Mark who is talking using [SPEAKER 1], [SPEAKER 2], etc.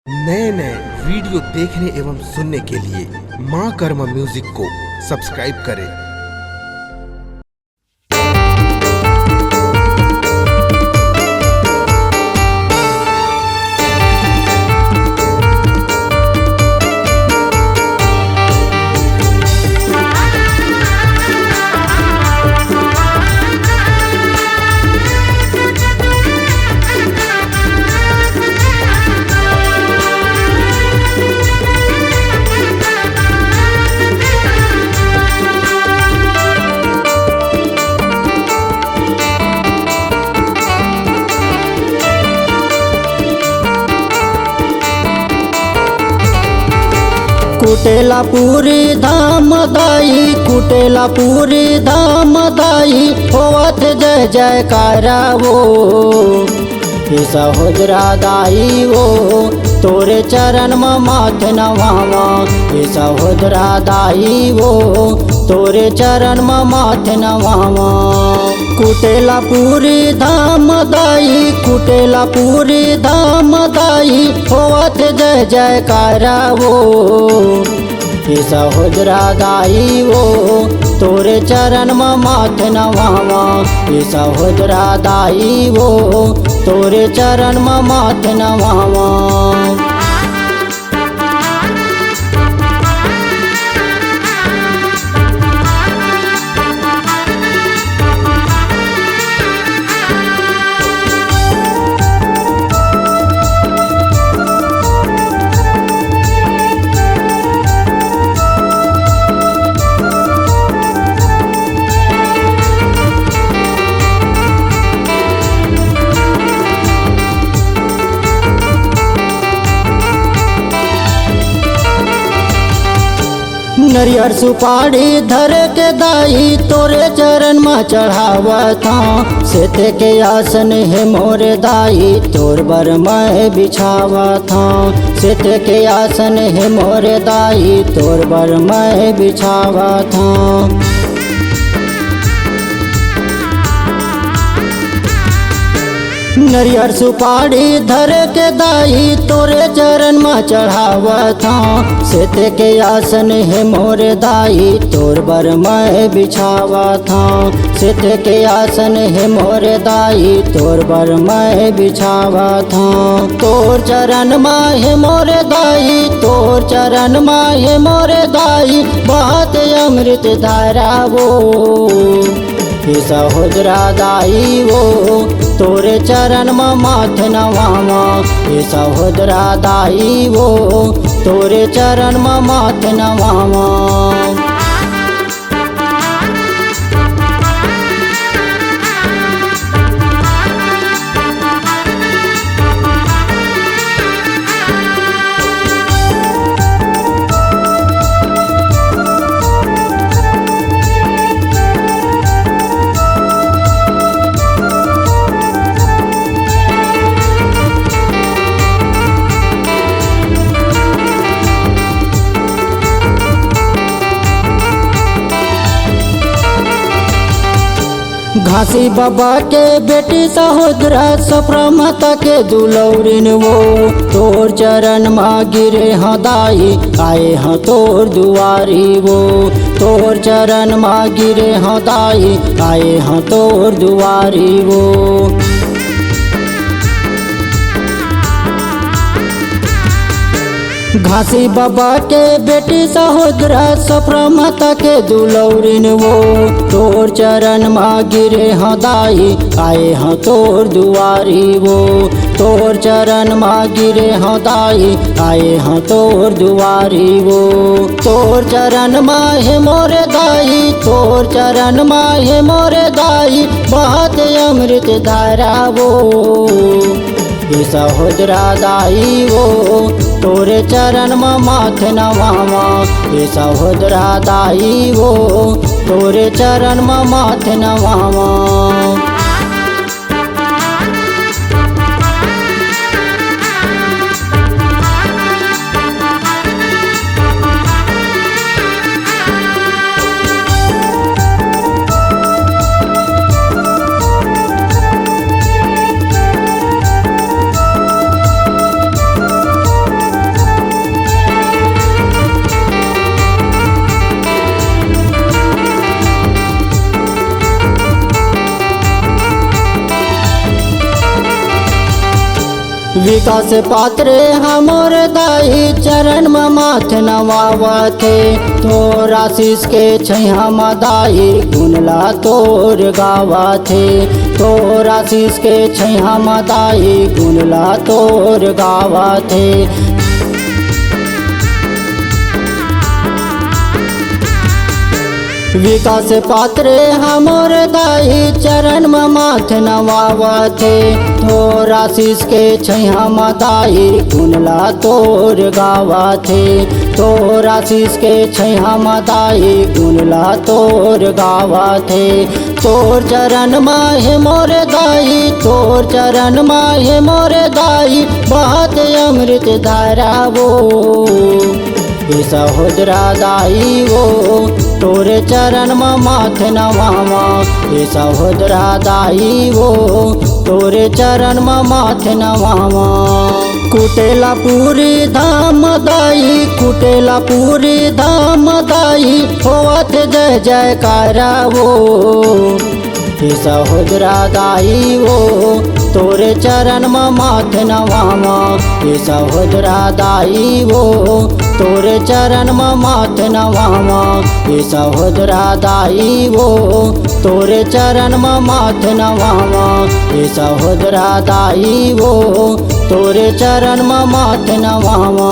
[SPEAKER 1] नए नए वीडियो देखने एवं सुनने के लिए माँ कर्मा म्यूजिक को सब्सक्राइब करें।
[SPEAKER 2] कुटेला पूरी धाम दाई, कुटेला पूरी धाम दाई, होवत जय जयकारा वो सहोदरा दाई वो तोरे चरण में माथ नवावा। सहोदरा दाई वो तोरे चरण में माथ नवावा। कुटेला पूरी धाम दाई, कुटेला पूरी धाम दाई, होवत जय जयकारा वो सहोदरा दाई वो तोरे चरण में माथ नवावा। सहोदरा दाई वो तोरे चरण में माथ नवावा। नरियर सुपारी धर के दाई तोरे चरण में चढ़ावत हूँ। सेते के आसन है मोरे दाई तोर बर मैं बिछावत हूँ। सेते के आसन है मोरे दाई तोर बर मैं बिछावत हूँ। नरियर सुपारी धर के दाई तोरे चरण में चढ़ावत हूँ। सेते के आसन है मोरे दाई तोर बर मैं बिछावत हूँ। सेते के आसन है मोरे दाई तोर बर मैं बिछावत हूँ। तोर चरण में है मोरे दाई, तोर चरण में है मोरे दाई, बहत अमृत धारा वो सहोदरा दाई वो तोरे चरण में माथ नवावा। सहोदरा दाई वो तोरे चरण में माथ नवावा। घासी बाबा के बेटी सहोदरा सफरा माता के दुलौरिन वो तोर चरण में गिरे हाँ दाई आए हाँ तोर दुआरी वो। तोर चरण में गिरे हाँ दाई आए हाँ तोर दुआरी वो। घासी बाबा के बेटी सहोदरा सफरा माता के दुलौरिन वो तोर चरण में गिरे हाँ दाई आए हाँ तोर दुआरी वो। तोर चरण में गिरे हाँ दाई आए हाँ तोर दुआरी वो। तोर चरण में है मोरे दाई, तोर चरण में है मोरे दाई, बहत अमृत धारा वो सहोदरा दाई वो तोरे चरण में माथ नवावा। सहोदरा दाई वो तोरे चरण में माथ नवावा। विकास पात्रे हमर दाई चरण में माथ नवावथे। तोर आशीष के छैया दाई गुनला तोर गावथे। तोर आशीष के छैया दाई गुनला तोर गावथे। विकास पात्रे हमर दाई चरण में माथ नवावथे। तोर आशीष के छैया दाई गुनला तोर गावथे। तोर आशीष के छैया दाई गुनला तोर गावथे। तोर चरण माहे मोर दाई, तोर चरण माहे मोर दाई, बहत अमृत धारा वो सहोदरा दाई वो। तोरे चरण में माथ नवावा सहोदरा दाई वो। तोरे चरण में माथ नवावा। कुटेला पूरी धाम दाई, कुटेला पूरी धाम दाई, होवत जय जयकारा वो सहोदरा दाई वो। तोरे चरण में माथ नवावा सहोदरा दाई वो। तोरे चरण में माथ नवावा सहोदरा दाई वो। तोरे चरण में माथ नवावा सहोदरा दाई वो। तोरे चरण में माथ नवावा।